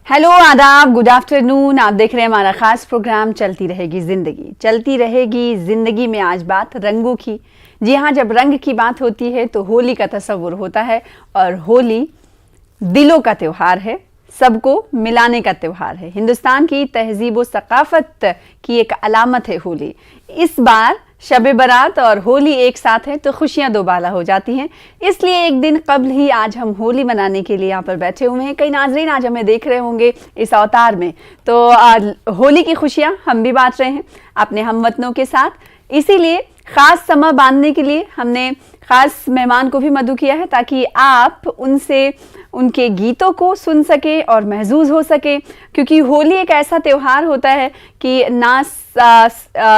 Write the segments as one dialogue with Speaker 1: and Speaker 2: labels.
Speaker 1: Hello, आदाब, good afternoon. आप देख रहे हैं हमारा खास प्रोग्राम चलती रहेगी जिंदगी। चलती रहेगी जिंदगी में आज बात रंगों की। जी हाँ, जब रंग की बात होती है तो होली का तस्वुर होता है और होली दिलों का त्योहार है, सबको मिलाने का त्योहार है। हिंदुस्तान की तहजीब व सकाफत की एक अलामत है होली। इस बार शब बारात और होली एक साथ है तो खुशियां दोबाला हो जाती हैं। इसलिए एक दिन कबल ही आज हम होली मनाने के लिए यहाँ पर बैठे हुए हैं। कई नाजरीन आज हमें देख रहे होंगे इस अवतार में, तो होली की खुशियां हम भी बांट रहे हैं अपने हमवतनों के साथ। इसीलिए खास समा बांधने के लिए हमने खास मेहमान को भी मदऊ किया है ताकि आप उनसे उनके गीतों को सुन सके और महसूस हो सके, क्योंकि होली एक ऐसा त्यौहार होता है कि ना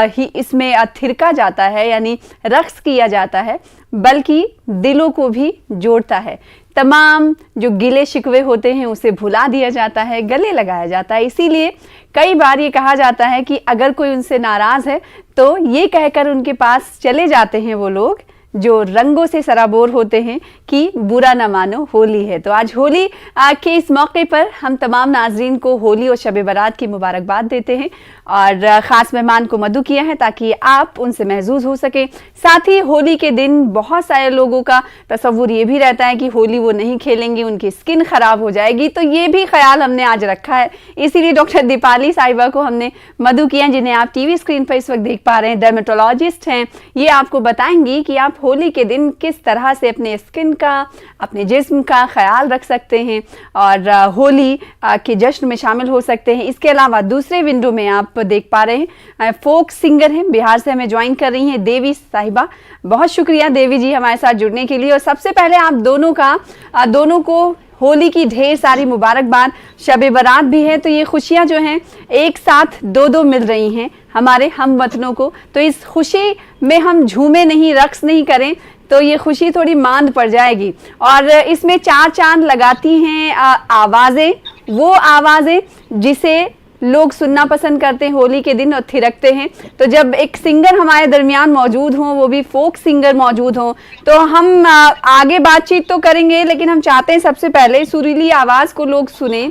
Speaker 1: ही इसमें थिरका जाता है यानी रक्स किया जाता है, बल्कि दिलों को भी जोड़ता है। तमाम जो गिले शिकवे होते हैं उसे भुला दिया जाता है, गले लगाया जाता है। इसीलिए कई बार ये कहा जाता है कि अगर कोई उनसे नाराज़ है तो ये कहकर उनके पास चले जाते हैं वो लोग जो रंगों से सराबोर होते हैं कि बुरा न मानो होली है। तो आज होली के इस मौके पर हम तमाम नाजरीन को होली और शब बारात की मुबारकबाद देते हैं और ख़ास मेहमान को मदऊ किया है ताकि आप उनसे महसूस हो सके। साथ ही होली के दिन बहुत सारे लोगों का तसव्वुर ये भी रहता है कि होली वो नहीं खेलेंगे, उनकी स्किन ख़राब हो जाएगी, तो ये भी ख्याल हमने आज रखा है। इसीलिए डॉक्टर दीपाली साहिबा को हमने मदऊ किया, जिन्हें आप टीवी स्क्रीन पर इस वक्त देख पा रहे हैं। डर्मेटोलॉजिस्ट हैं, ये आपको बताएंगी कि आप होली के दिन किस तरह से अपने स्किन का, अपने जिस्म का ख्याल रख सकते हैं और होली के जश्न में शामिल हो सकते हैं। इसके अलावा दूसरे विंडो में आप देख पा रहे हैं फोक सिंगर हैं, बिहार से हमें ज्वाइन कर रही हैं देवी साहिबा। बहुत शुक्रिया देवी जी हमारे साथ जुड़ने के लिए। और सबसे पहले आप दोनों को होली की ढेर सारी मुबारकबाद। शब बारात भी है तो ये खुशियां जो हैं एक साथ दो मिल रही हैं हमारे हम वतनों को, तो इस खुशी में हम झूमे नहीं, रक्स नहीं करें तो ये खुशी थोड़ी मांद पड़ जाएगी। और इसमें चार चांद लगाती हैं आवाज़ें, वो आवाज़ें जिसे लोग सुनना पसंद करते हैं होली के दिन और थिरकते हैं। तो जब एक सिंगर हमारे दरमियान मौजूद हों, वो भी फोक सिंगर मौजूद हों, तो हम आगे बातचीत तो करेंगे, लेकिन हम चाहते हैं सबसे पहले सुरीली आवाज़ को लोग सुने।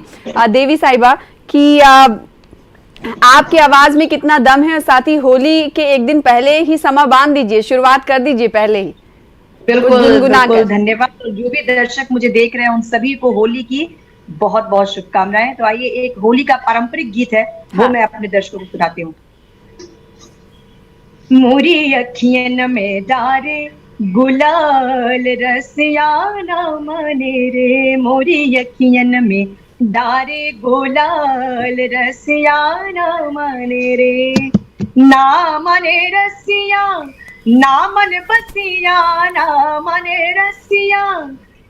Speaker 1: देवी साहिबा की आपकी आवाज़ में कितना दम है, और साथ ही होली के एक दिन पहले ही समा बांध दीजिए, शुरुआत कर दीजिए पहले ही।
Speaker 2: बिल्कुल धन्यवाद। जो भी दर्शक मुझे देख रहे हैं उन सभी को होली की बहुत बहुत शुभकामनाएं। तो आइए एक होली का पारंपरिक गीत है वो मैं अपने दर्शकों को सुनाती हूँ। मोरी अखियन में डारे गुलाल रसिया ना माने रे, मोरी अखियन में डारे गुलाल रसिया ना माने रे, ना माने रसिया ना मन बसिया, ना माने रसिया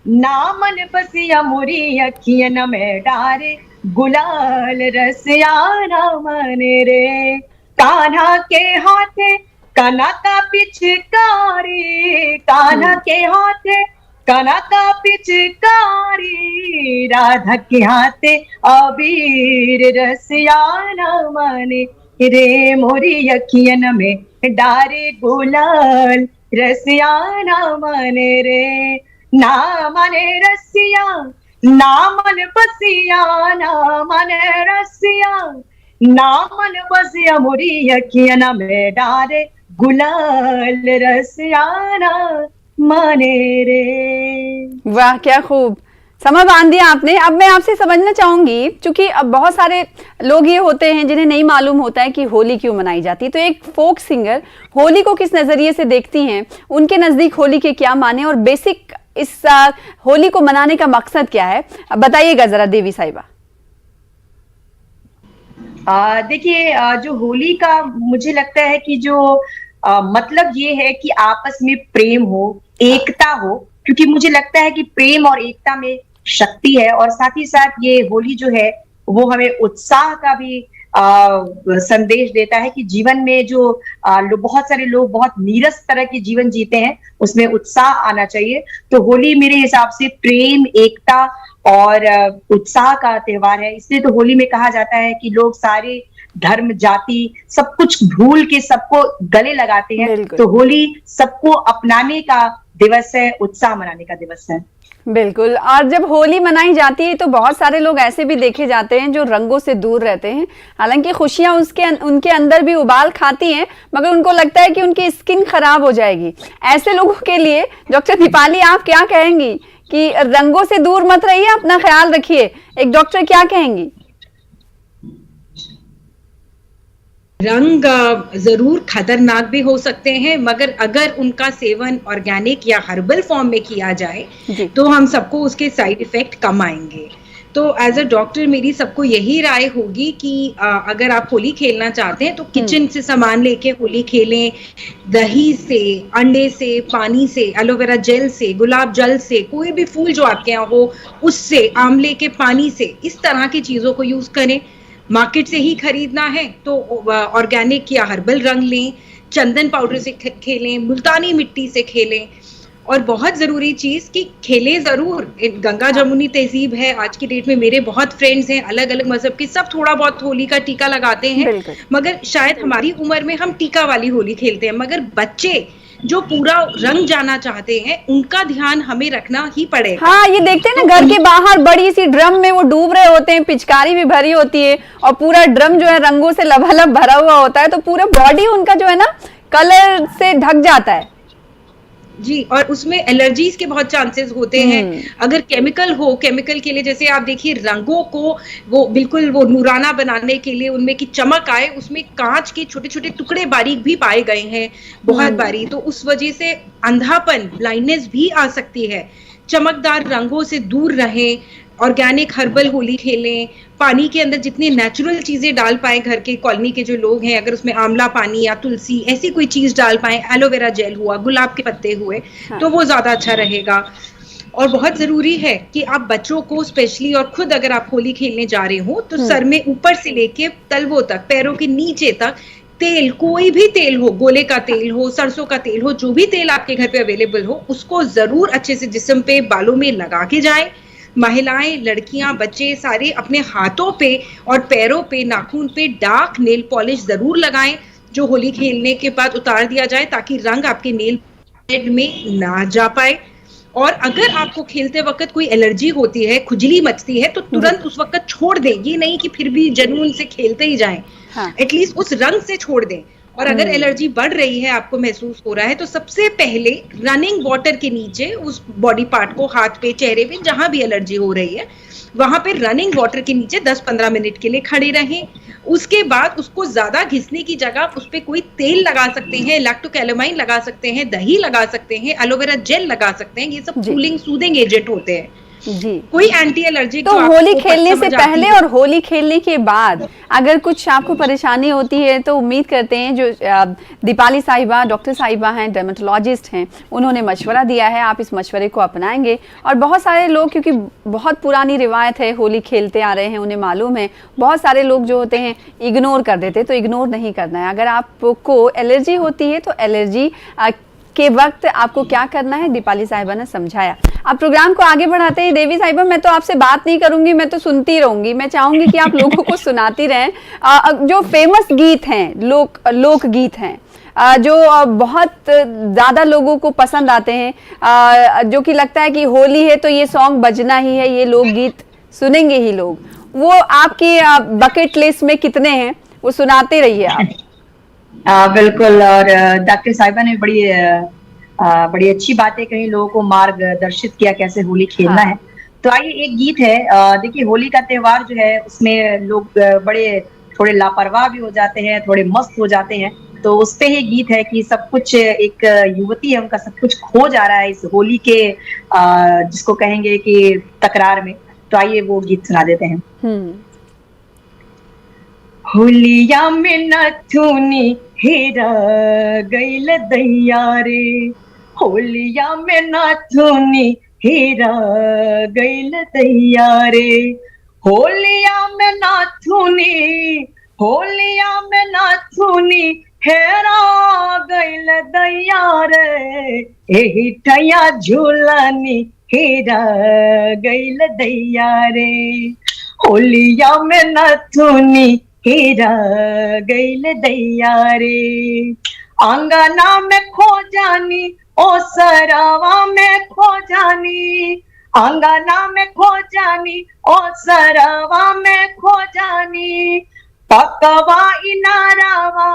Speaker 2: ना मन बसिया, मोरी अखियन में डारे गुलाल रसिया ना माने रे, कान्हा के हाथे कना का पिचकारी, कान्हा के हाथे कना का पिचकारी, राधा के हाथे अबीर रसिया ना माने रे, मोरी अखियन में डारे गुलाल रसिया ना माने रे, ना माने रसिया ना मन बसिया, ना माने रसिया ना मन बसिया, मोरी अखियन में डारे गुलाल रसिया ना माने रे।
Speaker 1: वाह, क्या खूब समा बांध दिया आपने। अब मैं आपसे समझना चाहूंगी, क्योंकि अब बहुत सारे लोग ये होते हैं जिन्हें नहीं मालूम होता है कि होली क्यों मनाई जाती है, तो एक फोक सिंगर होली को किस नजरिए से देखती हैं, उनके नजदीक होली के क्या माने और बेसिक इस होली को मनाने का मकसद क्या है, बताइएगा जरा देवी साहिबा।
Speaker 2: देखिए, जो होली का मुझे लगता है कि जो मतलब ये है कि आपस में प्रेम हो, एकता हो, क्योंकि मुझे लगता है कि प्रेम और एकता में शक्ति है। और साथ ही साथ ये होली जो है वो हमें उत्साह का भी संदेश देता है कि जीवन में जो बहुत सारे लोग बहुत नीरस तरह के जीवन जीते हैं उसमें उत्साह आना चाहिए। तो होली मेरे हिसाब से प्रेम, एकता और उत्साह का त्योहार है। इसलिए तो होली में कहा जाता है कि लोग सारे धर्म, जाति सब कुछ भूल के सबको गले लगाते हैं। तो होली सबको अपनाने का दिवस है, उत्साह मनाने का दिवस है।
Speaker 1: बिल्कुल। और जब होली मनाई जाती है तो बहुत सारे लोग ऐसे भी देखे जाते हैं जो रंगों से दूर रहते हैं। हालांकि खुशियां उनके अंदर भी उबाल खाती हैं, मगर उनको लगता है कि उनकी स्किन खराब हो जाएगी। ऐसे लोगों के लिए डॉक्टर दीपाली आप क्या कहेंगी कि रंगों से दूर मत रहिए, अपना ख्याल रखिए, एक डॉक्टर क्या कहेंगी?
Speaker 3: रंग जरूर खतरनाक भी हो सकते हैं, मगर अगर उनका सेवन ऑर्गेनिक या हर्बल फॉर्म में किया जाए
Speaker 1: जी।
Speaker 3: तो हम सबको उसके साइड इफेक्ट कम आएंगे। तो एज अ डॉक्टर मेरी सबको यही राय होगी कि अगर आप होली खेलना चाहते हैं तो किचन से सामान लेके होली खेलें। दही से, अंडे से, पानी से, एलोवेरा जेल से, गुलाब जल से, कोई भी फूल जो आपके यहाँ हो उससे, आंवले के पानी से, इस तरह की चीजों को यूज करें। मार्केट से ही खरीदना है तो ऑर्गेनिक या हर्बल रंग लें, चंदन पाउडर से खेलें, मुल्तानी मिट्टी से खेलें। और बहुत जरूरी चीज कि खेलें जरूर। गंगा जमुनी तहजीब है आज की डेट में। मेरे बहुत फ्रेंड्स हैं अलग अलग मजहब के, सब थोड़ा बहुत होली का टीका लगाते हैं, मगर शायद हमारी उम्र में हम टीका वाली होली खेलते हैं। मगर बच्चे जो पूरा रंग जाना चाहते हैं उनका ध्यान हमें रखना ही पड़ेगा।
Speaker 1: हाँ, ये देखते हैं ना, घर के बाहर बड़ी सी ड्रम में वो डूब रहे होते हैं, पिचकारी भी भरी होती है और पूरा ड्रम जो है रंगों से लबालब भरा हुआ होता है, तो पूरा बॉडी उनका जो है ना कलर से ढक जाता है।
Speaker 3: जी, और उसमें एलर्जीज के बहुत चांसेस होते हैं। अगर केमिकल हो, केमिकल के लिए जैसे आप देखिए रंगों को वो बिल्कुल वो नूराना बनाने के लिए उनमें की चमक आए, उसमें कांच के छोटे छोटे टुकड़े बारीक भी पाए गए हैं, बहुत बारीक। तो उस वजह से अंधापन, ब्लाइंडनेस भी आ सकती है। चमकदार रंगों से दूर रहें, ऑर्गेनिक हर्बल होली खेलें, पानी के अंदर जितनी नेचुरल चीजें डाल पाए घर के कॉलोनी के जो लोग हैं, अगर उसमें आंवला पानी या तुलसी ऐसी कोई चीज डाल पाए, एलोवेरा जेल हुआ, गुलाब के पत्ते हुए, तो वो ज्यादा अच्छा रहेगा। और बहुत जरूरी है कि आप बच्चों को स्पेशली, और खुद अगर आप होली खेलने जा रहे हो तो सर में ऊपर से लेके तलवों तक, पैरों के नीचे तक तेल, कोई भी तेल हो, गोले का तेल हो, सरसों का तेल हो, जो भी तेल आपके घर पे अवेलेबल हो, उसको जरूर अच्छे से जिस्म पे, बालों में लगा के जाएं। महिलाएं, लड़कियां, बच्चे सारे अपने हाथों पे और पैरों पे, नाखून पे डार्क नेल पॉलिश जरूर लगाएं, जो होली खेलने के बाद उतार दिया जाए ताकि रंग आपके नेल बेड में ना जा पाए। और अगर आपको खेलते वक्त कोई एलर्जी होती है, खुजली मचती है, तो तुरंत उस वक्त छोड़ दें। ये नहीं कि फिर भी जुनून से खेलते ही जाएं, एटलीस्ट उस रंग से छोड़ दें। और अगर एलर्जी बढ़ रही है, आपको महसूस हो रहा है, तो सबसे पहले रनिंग वाटर के नीचे उस बॉडी पार्ट को, हाथ पे, चेहरे पे, जहां भी एलर्जी हो रही है, वहां पे रनिंग वाटर के नीचे 10-15 मिनट के लिए खड़े रहें। उसके बाद उसको ज्यादा घिसने की जगह उस पे कोई तेल लगा सकते हैं, लैक्टोकैलामाइन लगा सकते हैं, दही लगा सकते हैं, एलोवेरा जेल लगा सकते हैं। ये सब कूलिंग सूदिंग एजेंट होते हैं
Speaker 1: जी।
Speaker 3: कोई एंटी एलर्जिक।
Speaker 1: तो होली खेलने से पहले और होली खेलने के बाद अगर कुछ आपको परेशानी होती है तो उम्मीद करते हैं जो दीपाली साहिबा, डॉक्टर साहिबा हैं, डर्मेटोलॉजिस्ट हैं, उन्होंने मशवरा दिया है, आप इस मशवरे को अपनाएंगे। और बहुत सारे लोग, क्योंकि बहुत पुरानी रिवायत है, होली खेलते आ रहे हैं, उन्हें मालूम है, बहुत सारे लोग जो होते हैं इग्नोर कर देते, तो इग्नोर नहीं करना है। अगर आपको एलर्जी होती है तो एलर्जी के वक्त आपको क्या करना है दीपाली साहिबा ने समझाया। अब प्रोग्राम को आगे बढ़ाते हैं। देवी साहिबा, मैं तो आपसे बात नहीं करूंगी, मैं तो सुनती रहूंगी। मैं चाहूंगी कि आप लोगों को सुनाती रहें। जो फेमस गीत हैं, लोक गीत हैं, जो बहुत ज़्यादा लोगों को पसंद आते हैं, जो कि लगता है कि होली है तो ये सॉन्ग बजना ही है, ये लोकगीत सुनेंगे ही लोग, वो आपकी बकेट लिस्ट में कितने हैं? वो सुनाते रहिए आप।
Speaker 2: बिल्कुल। और डॉक्टर साहिबा ने बड़ी अच्छी बातें कही, लोगों को मार्गदर्शित किया कैसे होली खेलना है। तो आइए, एक गीत है। देखिए, होली का त्योहार जो है उसमें लोग बड़े थोड़े लापरवाह भी हो जाते हैं, थोड़े मस्त हो जाते हैं। तो उस पे ही गीत है कि सब कुछ, एक युवती है, उनका सब कुछ खो जा रहा है इस होली के जिसको कहेंगे कि तकरार में। तो आइए वो गीत सुना देते हैं। होलिया में नथुनी हेरा गइल दैया रे, होलिया में नथुनी हेरा गइल दैया रे, होलिया में नथुनी, होलिया में नथुनी हेरा गइल दैया रे, एही ठैया झूलनी हेरा गइल दैया रे, होलिया में नथुनी हेरा गइल दैया रे, आंगना में खो जानी, ओ सरावा में खो जानी, अंगना में खो जानी ओ सरवा में खो जानी, पकवा इनारावा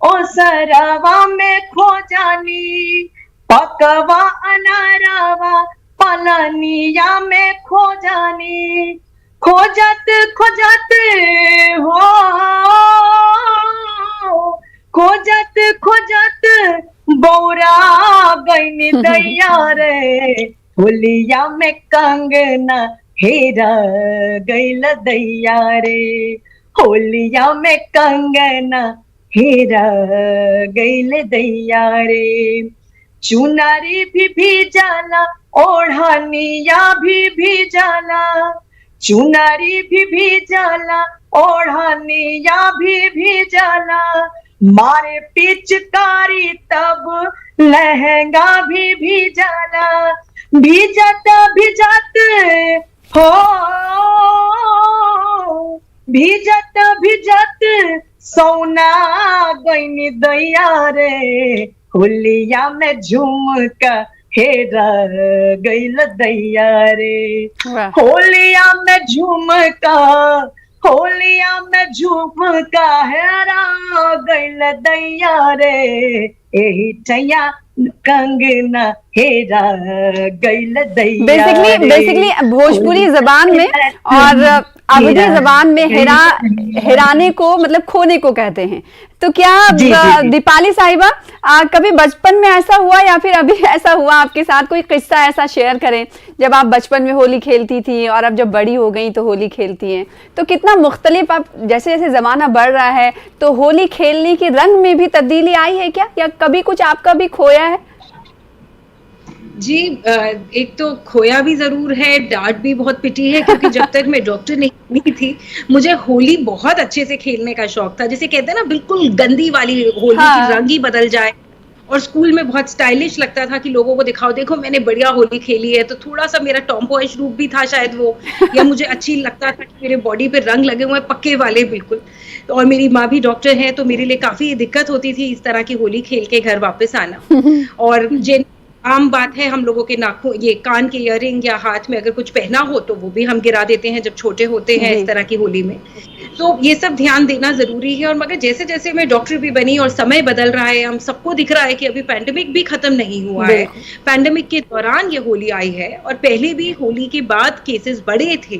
Speaker 2: ओ सरवा में खो जानी, पकवा अनारावा पलनिया में खो जानी, खोजत खोजत हो, खोजत खोजत बौरा गईनी दैया रे, होलिया में कंगना हेरा गईल दैया रे, होलिया में कंगना हेरा गईल दैया रे, चुनारी भी जाला ओढ़निया भी जाला, चुनारी भी जाला ओढ़निया भी जाला, मारे पिचकारी तब लहंगा भी जाला, भीजत भीजत हो, भीजत भीजत सोना गईनी दैया रे, होलिया में झुमका हेरा गईल दैया रे, होलिया में झुमका, होलिया में झुमका हेरा गईल दैया रे, एही ठैया कंगना हेरा गईल दैया रे।
Speaker 1: बेसिकली भोजपुरी जबान में और अवधी जबान में हेराने को मतलब खोने को कहते हैं। तो क्या दीपाली साहिबा कभी बचपन में ऐसा हुआ या फिर अभी ऐसा हुआ आपके साथ, कोई किस्सा ऐसा शेयर करें जब आप बचपन में होली खेलती थी और अब जब बड़ी हो गई तो होली खेलती हैं, तो कितना मुख्तलिफ आप जैसे जैसे जमाना बढ़ रहा है तो होली खेलने के रंग में भी तब्दीली आई है क्या, या कभी कुछ आपका भी खोया है?
Speaker 3: जी एक तो खोया भी जरूर है, डांट भी बहुत पिटी है, क्योंकि जब तक मैं डॉक्टर नहीं थी मुझे होली बहुत अच्छे से खेलने का शौक था। जैसे कहते हैं ना बिल्कुल गंदी वाली होली की रंग ही बदल जाए, और स्कूल में बहुत स्टाइलिश लगता था कि लोगों को दिखाओ देखो मैंने बढ़िया होली खेली है। तो थोड़ा सा मेरा टॉमबॉयिश रूप भी था शायद वो, या मुझे अच्छी लगता था कि मेरे बॉडी पे रंग लगे हुए पक्के वाले बिल्कुल। तो और मेरी माँ भी डॉक्टर है तो मेरे लिए काफी दिक्कत होती थी इस तरह की होली खेल के घर वापस आना। और जिन आम बात है हम लोगों के नाखून, ये कान के इयररिंग या हाथ में अगर कुछ पहना हो तो वो भी हम गिरा देते हैं जब छोटे होते हैं इस तरह की होली में। तो ये सब ध्यान देना जरूरी है। और मगर जैसे जैसे मैं डॉक्टर भी बनी और समय बदल रहा है, हम सबको दिख रहा है कि अभी पैंडेमिक भी खत्म नहीं हुआ है। पैंडेमिक के दौरान ये होली आई है और पहले भी होली के बाद केसेस बढ़े थे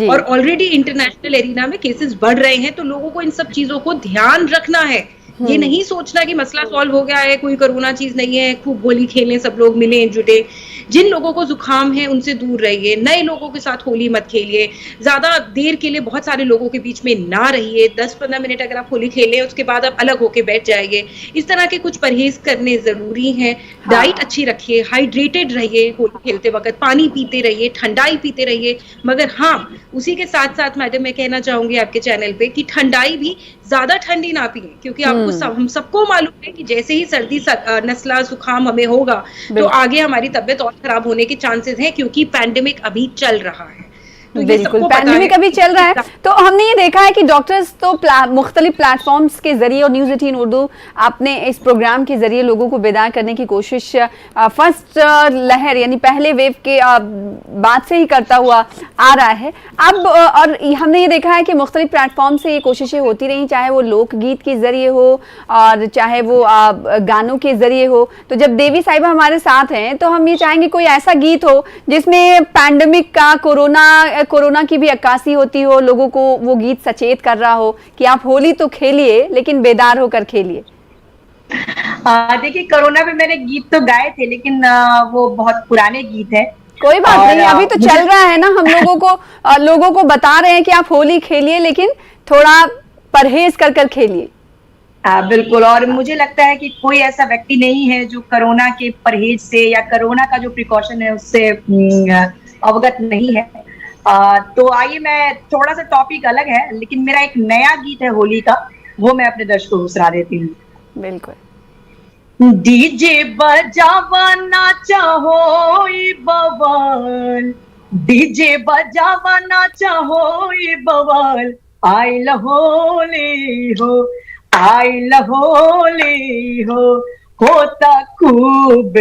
Speaker 3: और ऑलरेडी इंटरनेशनल एरिना में केसेस बढ़ रहे हैं। तो लोगों को इन सब चीजों को ध्यान रखना है, ये नहीं सोचना कि मसला सॉल्व हो गया है, कोई कोरोना चीज नहीं है, खूब होली खेलें, सब लोग मिले जुटे। जिन लोगों को जुकाम है उनसे दूर रहिए, नए लोगों के साथ होली मत खेलिए, ज्यादा देर के लिए बहुत सारे लोगों के बीच में ना रहिए। 10-15 मिनट अगर आप होली खेलें उसके बाद आप अलग होके बैठ जाइए। इस तरह के कुछ परहेज करने जरूरी हैं। डाइट अच्छी रखिए, हाइड्रेटेड रहिए, होली खेलते वक्त पानी पीते रहिए, ठंडाई पीते रहिए। मगर हाँ, उसी के साथ साथ मैडम मैं कहना चाहूंगी आपके चैनल पे कि ठंडाई भी ज्यादा ठंडी ना पिए, क्योंकि आपको हम सबको मालूम है कि जैसे ही सर्दी नस्ला जुकाम हमें होगा तो आगे हमारी तबीयत और खराब होने के चांसेस हैं, क्योंकि पैंडेमिक अभी चल रहा है। तो
Speaker 1: बिल्कुल पैंडेमिक अभी चल रहा है। तो हमने ये देखा है कि डॉक्टर्स तो मुख्तलिफ प्लेटफॉर्म्स के जरिए और न्यूज़ 18 उर्दू आपने इस प्रोग्राम के जरिए लोगों को बेदार करने की कोशिश फर्स्ट लहर यानी पहले वेव के बाद से ही करता हुआ आ रहा है। अब और हमने ये देखा है कि मुख्तलिफ प्लेटफॉर्म से ये कोशिशें होती रही, चाहे वो लोकगीत के जरिए हो और चाहे वो गानों के जरिए हो। तो जब देवी साहिबा हमारे साथ हैं तो हम ये चाहेंगे कोई ऐसा गीत हो जिसमें पैंडेमिक का कोरोना की भी अक्कासी होती हो, लोगों को वो गीत सचेत कर रहा हो कि आप होली तो खेलिए लेकिन बेदार होकर खेलिए।
Speaker 2: देखिए कोरोना पे मैंने गीत तो गाए थे लेकिन वो बहुत पुराने गीत है।
Speaker 1: कोई बात नहीं, अभी तो चल रहा है ना, हम लोगों को बता रहे हैं कि आप होली खेलिए लेकिन थोड़ा परहेज कर कर खेलिए।
Speaker 2: बिल्कुल। और मुझे लगता है कि कोई ऐसा व्यक्ति नहीं है जो कोरोना के परहेज से या कोरोना का जो प्रिकॉशन है उससे अवगत नहीं है। तो आइए, मैं थोड़ा सा टॉपिक अलग है लेकिन मेरा एक नया गीत है होली का, वो मैं अपने दर्शकों को सुना देती हूँ।
Speaker 1: बिल्कुल।
Speaker 2: डीजे बजावा नाचा होई बवाल, डीजे बजावा नाचा होई बवाल, आइल होली हो, आइल होली हो, होता खूब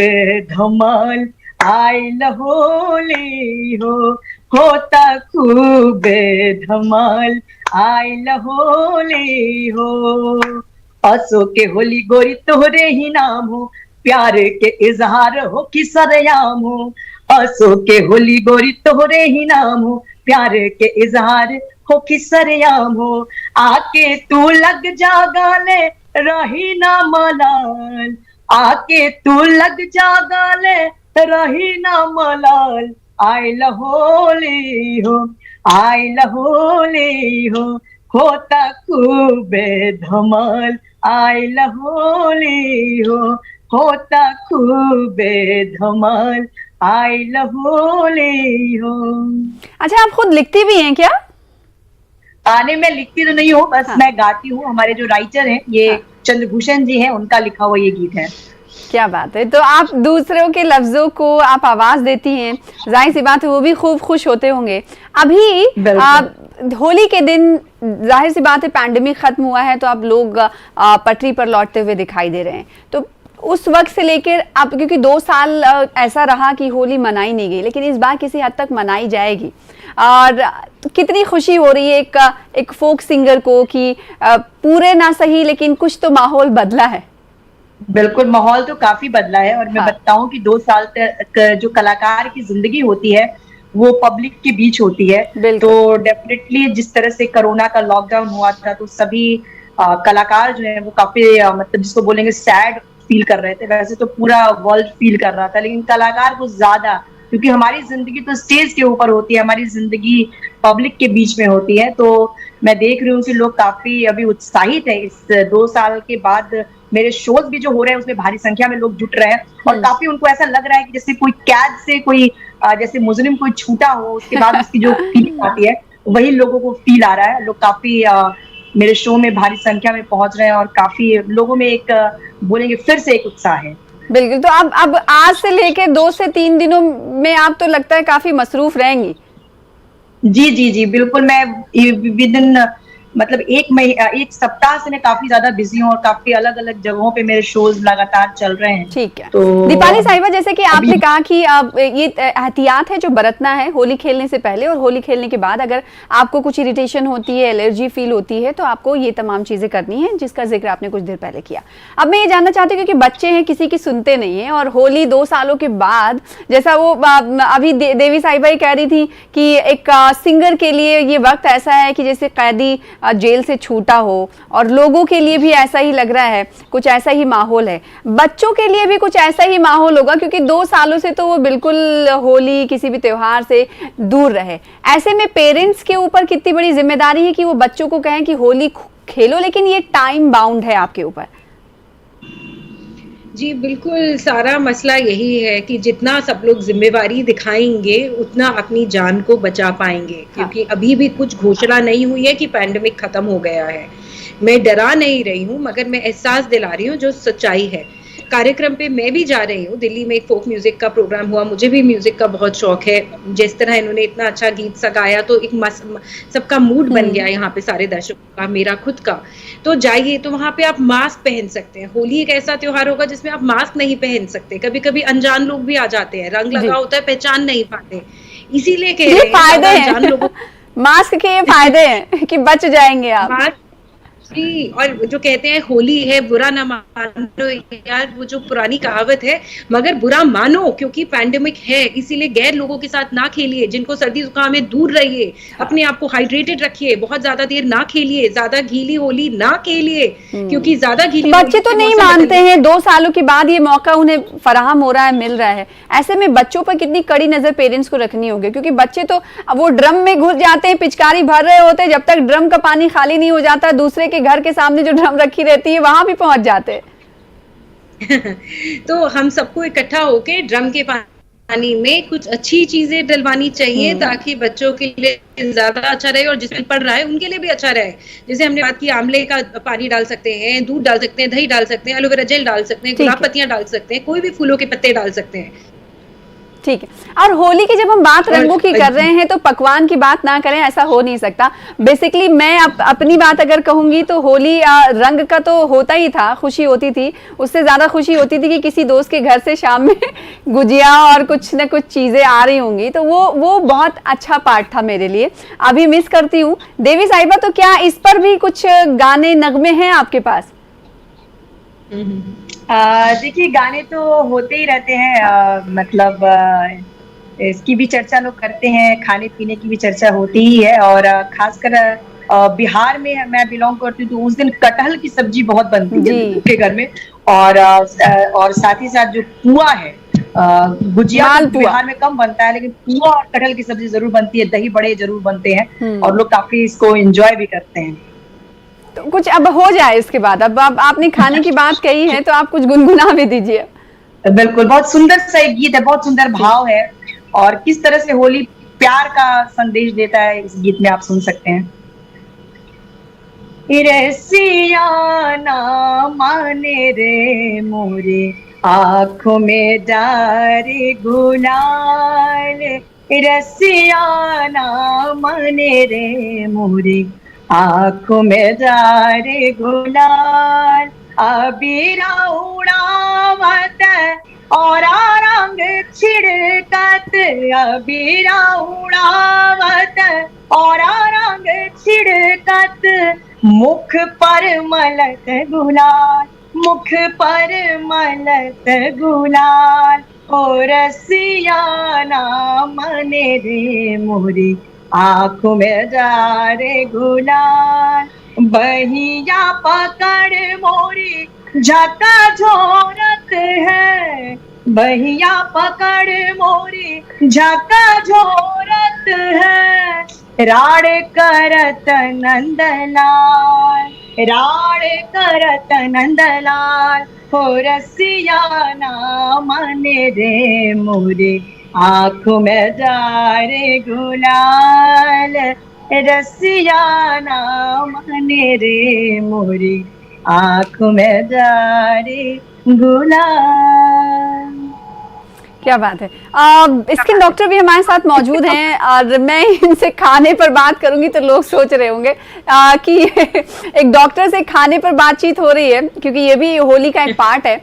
Speaker 2: धमाल, आइल होली हो, होता खूब धमाल, आइल होली हो। असो के होली गोरी तोहरे ही नाम हो, प्यार के इजहार हो कि सरेआम हो। असो के होली गोरी तोहरे ही नाम हो, प्यार के इजहार हो कि सरेआम हो। आके तू लग जा गाले, रही ना मलाल, आके तू लग जा गाले, रही ना मलाल। आइल होली हो, आइल होली हो, होता खूब धमाल, आइल होली हो, होता खूब धमाल, आइल होली हो।
Speaker 1: अच्छा, आप खुद लिखती भी हैं क्या?
Speaker 2: गाने में लिखती तो नहीं हूँ, बस
Speaker 1: हाँ।
Speaker 2: मैं गाती हूँ। हमारे जो राइटर हैं ये
Speaker 1: हाँ।
Speaker 2: चंद्रभूषण जी हैं, उनका लिखा हुआ ये गीत है।
Speaker 1: क्या बात है। तो आप दूसरों के लफ्जों को आप आवाज देती हैं, जाहिर सी बात है वो भी खूब खुश होते होंगे। अभी होली के दिन जाहिर सी बात है पैंडेमिक खत्म हुआ है, तो आप लोग पटरी पर लौटते हुए दिखाई दे रहे हैं। तो उस वक्त से लेकर अब, क्योंकि 2 साल ऐसा रहा कि होली मनाई नहीं गई, लेकिन इस बार किसी हद तक मनाई जाएगी। और कितनी खुशी हो रही है एक फोक सिंगर को कि पूरे ना सही लेकिन कुछ तो माहौल बदला है।
Speaker 2: बिल्कुल, माहौल तो काफी बदला है। और मैं बताऊं कि 2 साल तक जो कलाकार की जिंदगी होती है वो पब्लिक के बीच होती है। तो डेफिनेटली जिस तरह से कोरोना का लॉकडाउन हुआ था, तो सभी कलाकार जो है वो काफी मतलब जिसको बोलेंगे सैड फील कर रहे थे। वैसे तो पूरा वर्ल्ड फील कर रहा था, लेकिन कलाकार को ज्यादा, क्योंकि हमारी जिंदगी तो स्टेज के ऊपर होती है, हमारी जिंदगी पब्लिक के बीच में होती है। तो मैं देख रही हूँ कि लोग काफी अभी उत्साहित है। इस 2 साल के बाद मेरे शोज भी जो हो रहे हैं उसमें भारी संख्या में लोग जुट रहे हैं, और काफी उनको ऐसा लग रहा है कि जैसे कोई कैद से कोई जैसे मुजरिम कोई छूटा हो, उसके बाद उसकी जो फीलिंग आती है वही लोगों को फील आ रहा है। लोग काफी मेरे शो में भारी संख्या में पहुंच रहे हैं, और काफी लोगों में एक बोलेंगे फिर से एक उत्साह है।
Speaker 1: बिल्कुल। तो अब आज से लेकर 2 से 3 दिनों में आप तो लगता है काफी मसरूफ रहेंगी।
Speaker 2: जी जी जी बिल्कुल। मैं विद इन मतलब एक सप्ताह से मैं काफी ज्यादा बिजी हूँ, और काफी अलग अलग जगहों पे मेरे शोज लगातार चल रहे हैं।
Speaker 1: ठीक है।
Speaker 2: तो
Speaker 1: दीपाली साहिबा, जैसे कि आपने कहा कि ये एहतियात है जो बरतना है होली खेलने से पहले और होली खेलने के बाद। अगर आपको कुछ इरिटेशन होती है, एलर्जी फील होती है, तो आपको ये तमाम चीजें करनी है जिसका जिक्र आपने कुछ देर पहले किया। अब मैं ये जानना चाहती हूँ, क्योंकि बच्चे हैं, किसी की सुनते नहीं है, और होली 2 सालों के बाद, जैसा वो अभी देवी साहिबा कह रही थी कि एक सिंगर के लिए ये वक्त ऐसा है कि जैसे कैदी जेल से छूटा हो, और लोगों के लिए भी ऐसा ही लग रहा है, कुछ ऐसा ही माहौल है। बच्चों के लिए भी कुछ ऐसा ही माहौल होगा, क्योंकि 2 सालों से तो वो बिल्कुल होली किसी भी त्योहार से दूर रहे। ऐसे में पेरेंट्स के ऊपर कितनी बड़ी जिम्मेदारी है कि वो बच्चों को कहें कि होली खेलो, लेकिन ये टाइम बाउंड है आपके ऊपर।
Speaker 3: जी बिल्कुल, सारा मसला यही है कि जितना सब लोग जिम्मेवारी दिखाएंगे उतना अपनी जान को बचा पाएंगे। क्योंकि अभी भी कुछ घोषणा नहीं हुई है कि पैंडेमिक खत्म हो गया है। मैं डरा नहीं रही हूँ, मगर मैं एहसास दिला रही हूँ जो सच्चाई है। कार्यक्रम पे मैं भी जा रही हूँ। दिल्ली में एक फोक म्यूजिक का प्रोग्राम हुआ, मुझे भी म्यूजिक का बहुत शौक है। जिस तरह इन्होंने इतना अच्छा गीत सा गाया, तो एक सबका मूड बन गया यहाँ पे, सारे दर्शकों का, मेरा खुद का। तो जाइए, तो वहां पे आप मास्क पहन सकते हैं। होली एक ऐसा त्योहार होगा जिसमें आप मास्क नहीं पहन सकते। कभी कभी अनजान लोग भी आ जाते हैं, रंग लगा होता है, पहचान नहीं पाते। इसीलिए कह रहे हैं
Speaker 1: फायदे
Speaker 3: अनजान लोगों
Speaker 1: मास्क के ये फायदे हैं कि बच जाएंगे आप।
Speaker 3: जी, और जो कहते हैं होली है बुरा ना मानो, यार वो जो पुरानी कहावत है, मगर बुरा मानो, क्योंकि पैंडेमिक है, इसीलिए गैर लोगों के साथ ना खेलिए। जिनको सर्दी जुकाम है दूर रहिए, अपने आप को हाइड्रेटेड रखिए, बहुत ज्यादा देर ना खेलिए, ज्यादा गीली होली ना खेलिए, क्योंकि ज्यादा गीली
Speaker 1: बच्चे तो नहीं मानते हैं। 2 सालों के बाद ये मौका उन्हें फराहम हो रहा है, मिल रहा है। ऐसे में बच्चों पर कितनी कड़ी नजर पेरेंट्स को रखनी होगी, क्योंकि बच्चे तो वो ड्रम में घुस जाते हैं, पिचकारी भर रहे होते हैं, जब तक ड्रम का पानी खाली नहीं हो जाता, दूसरे के घर के सामने जो ड्रम रखी रहती है वहां भी पहुंच जाते
Speaker 3: तो हम सबको इकट्ठा होके ड्रम के पानी में कुछ अच्छी चीजें डलवानी चाहिए, ताकि बच्चों के लिए ज्यादा अच्छा रहे, और जिसमें पड़ रहा है उनके लिए भी अच्छा रहे। जैसे हमने बात की, आंवले का पानी डाल सकते हैं, दूध डाल सकते हैं, दही डाल सकते हैं, एलोवेरा जेल डाल सकते हैं, गुलाब पत्तियां डाल सकते हैं, कोई भी फूलों के पत्ते डाल सकते हैं।
Speaker 1: ठीक है। और होली की जब हम बात रंगों की कर रहे हैं तो पकवान की बात ना करें ऐसा हो नहीं सकता। बेसिकली मैं अपनी बात अगर कहूंगी तो होली रंग का तो होता ही था, खुशी होती थी, उससे ज्यादा खुशी होती थी कि किसी दोस्त के घर से शाम में गुजिया और कुछ न कुछ चीजें आ रही होंगी, तो वो बहुत अच्छा पार्ट था मेरे लिए। अभी मिस करती हूँ। देवी साहिबा, तो क्या इस पर भी कुछ गाने नगमे हैं आपके पास?
Speaker 2: देखिए, गाने तो होते ही रहते हैं, मतलब इसकी भी चर्चा लोग करते हैं, खाने पीने की भी चर्चा होती ही है। और खासकर बिहार में मैं बिलोंग करती हूँ, तो उस दिन कटहल की सब्जी बहुत बनती है के घर में। और साथ ही साथ जो पुआ है, गुजिया तो बिहार में कम बनता है, लेकिन पुआ और कटहल की सब्जी जरूर बनती है, दही बड़े जरूर बनते हैं, और लोग काफी इसको एंजॉय भी करते हैं।
Speaker 1: तो कुछ अब हो जाए इसके बाद, अब आपने खाने की बात कही है तो आप कुछ गुनगुना भी दीजिए।
Speaker 2: बिल्कुल, बहुत सुंदर सा एक गीत है, बहुत सुंदर भाव है, और किस तरह से होली प्यार का संदेश देता है इस गीत में, आप सुन सकते हैं। रसिया ना माने रे मोरे आंखों में डारे गुलाल, रसिया ना माने रे मोरे आंखों में डारे गुलाल, अबीरा उड़ावत और रंग छिड़कत, अबीरा उड़ावत और रंग छिड़कत, मुख पर मलत गुलाल, मुख पर मलत गुलाल, ओ रसिया ना माने रे मोरे आंखों में डारे गुलाल, बहिया पकड़ मोरी झका झोरत है, बहिया पकड़ मोरी झका झोरत है, राड़ करत नंदलाल, राड़ करत नंदलाल, हो रसिया ना माने रे मोरे आंखों में डारे गुलाल, रसिया ना माने रे मोरे आंखों में डारे गुलाल।
Speaker 1: क्या बात है। स्किन डॉक्टर भी हमारे साथ मौजूद हैं, और मैं इनसे खाने पर बात करूंगी तो लोग सोच रहे होंगे कि एक डॉक्टर से खाने पर बातचीत हो रही है, क्योंकि ये भी होली का एक पार्ट है।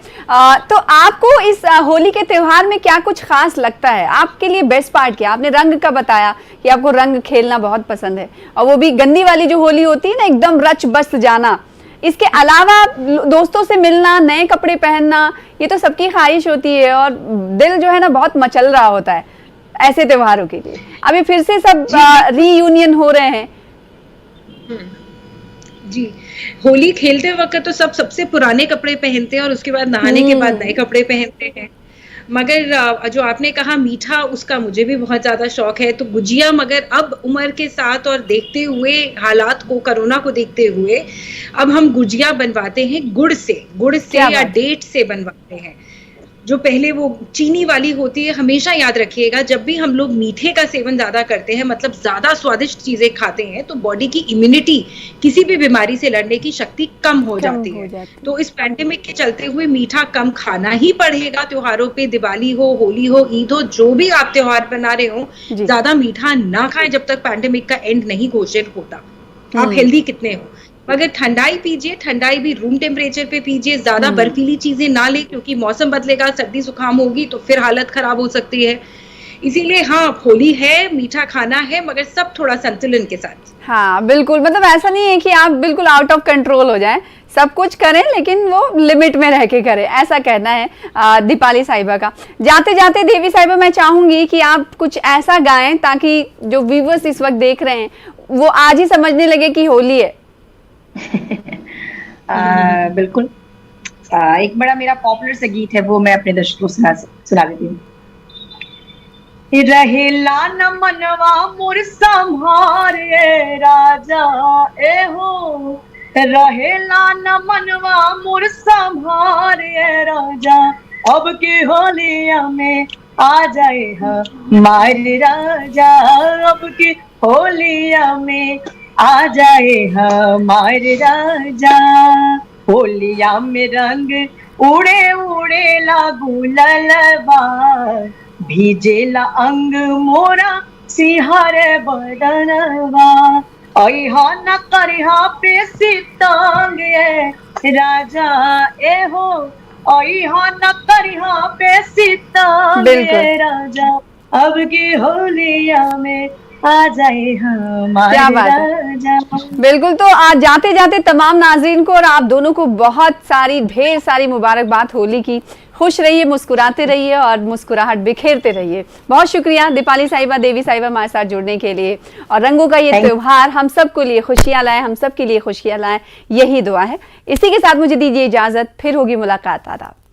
Speaker 1: तो आपको इस होली के त्योहार में क्या कुछ खास लगता है? आपके लिए बेस्ट पार्ट क्या? आपने रंग का बताया कि आपको रंग खेलना बहुत पसंद है, और वो भी गंदी वाली जो होली होती है ना, एकदम रच बस जाना। इसके अलावा दोस्तों से मिलना, नए कपड़े पहनना, ये तो सबकी ख्वाहिश होती है, और दिल जो है ना बहुत मचल रहा होता है ऐसे त्योहारों के लिए। अभी फिर से सब रीयूनियन हो रहे हैं।
Speaker 3: जी, होली खेलते वक्त तो सबसे पुराने कपड़े पहनते हैं, और उसके बाद नहाने के बाद नए कपड़े पहनते हैं। मगर जो आपने कहा मीठा, उसका मुझे भी बहुत ज्यादा शौक है। तो गुजिया, मगर अब उम्र के साथ और देखते हुए हालात को, कोरोना को देखते हुए, अब हम गुजिया बनवाते हैं गुड़ से या डेट से बनवाते हैं। जो पहले वो चीनी वाली होती है, हमेशा याद रखिएगा, जब भी हम लोग मीठे का सेवन ज्यादा करते हैं, मतलब ज्यादा स्वादिष्ट चीजें खाते हैं, तो बॉडी की इम्यूनिटी, किसी भी बीमारी से लड़ने की शक्ति कम हो जाती है। तो इस पैंडेमिक के चलते हुए मीठा कम खाना ही पड़ेगा त्योहारों पे, दिवाली हो, होली हो, ईद हो, जो भी आप त्योहार बना रहे हो, ज्यादा मीठा ना खाएं जब तक पैंडेमिक का एंड नहीं घोषित होता। आप हेल्दी कितने हो, मगर ठंडाई पीजिए, ठंडाई भी रूम टेम्परेचर पे पीजिए, ज्यादा बर्फीली चीजें ना ले, क्योंकि मौसम बदलेगा, सर्दी जुकाम होगी तो फिर हालत खराब हो सकती है। इसीलिए हाँ, होली है, मीठा खाना है, मगर सब थोड़ा संतुलन के साथ।
Speaker 1: हाँ बिल्कुल, मतलब ऐसा नहीं है कि आप बिल्कुल आउट ऑफ कंट्रोल हो जाएं, सब कुछ करें लेकिन वो लिमिट में रह के करें, ऐसा कहना है दीपाली साहिबा का। जाते जाते देवी साहिबा, मैं चाहूंगी कि आप कुछ ऐसा गाएं ताकि जो व्यूअर्स इस वक्त देख रहे हैं वो आज ही समझने लगे कि होली है।
Speaker 2: बिल्कुल, एक बड़ा मेरा पॉपुलर सा गीत है, वो मैं अपने दर्शकों को सुना देती हूँ। रहेला न मनवा मोर संहार राजा ए हो, रहेला न मनवा मोर संहार राजा, अब की होलिया में आ जाए हमारे राजा, अब की होलिया में आ जाए हमारे राजा, होलिया में रंग उड़े उड़े लागू ललबा, भीजेला अंग मोरा सिहरे बदनवा अहा न करिहा पे सितंग ये राजा ए हो अहा न करिहा पे सितंग ये राजा अब की होलिया में आ जाए हमारे
Speaker 1: क्या बात है।
Speaker 2: राजा।
Speaker 1: बिल्कुल, तो आज जाते जाते तमाम नाजरीन को और आप दोनों को बहुत सारी ढेर सारी मुबारकबाद होली की। खुश रहिए, मुस्कुराते रहिए और मुस्कुराहट बिखेरते रहिए। बहुत शुक्रिया दीपाली साहिबा, देवी साहिबा हमारे साथ जुड़ने के लिए। और रंगों का ये त्योहार हम सबको लिए खुशियां लाए, हम सब के लिए खुशियां लाए, यही दुआ है। इसी के साथ मुझे दीजिए इजाजत, फिर होगी मुलाकात। आदाब।